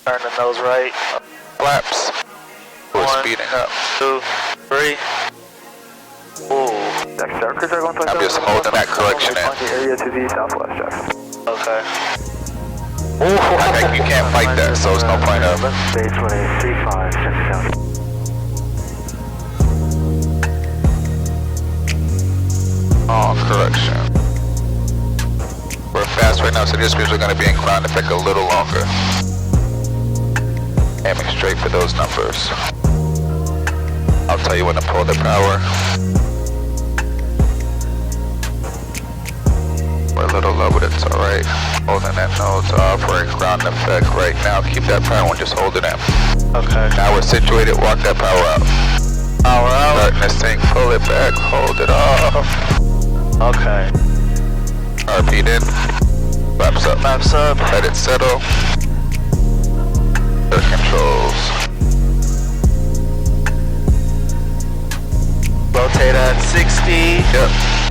Turn the nose right. Flaps. We're speeding up. 2, 3. Ooh. I'm just holding that correction in. Area to the southwest, Jackson. Okay. I think you can't fight that, so it's no point of. Stage 2035, Jackson County. Oh, correction. We're fast right now, so this means we're going to be inclined to take a little longer. Aiming straight for those numbers. I'll tell you when to pull the power. We're a little low, but it's alright. Holding that nose off, we're in ground effect right now. Keep that power and just hold it in. Okay. Now we're situated, walk that power out. Power out. Starting this thing, pull it back, hold it off. Okay. RP in. Flaps up. Flaps up. Let it settle. Air controls. Rotate at 60. Yep.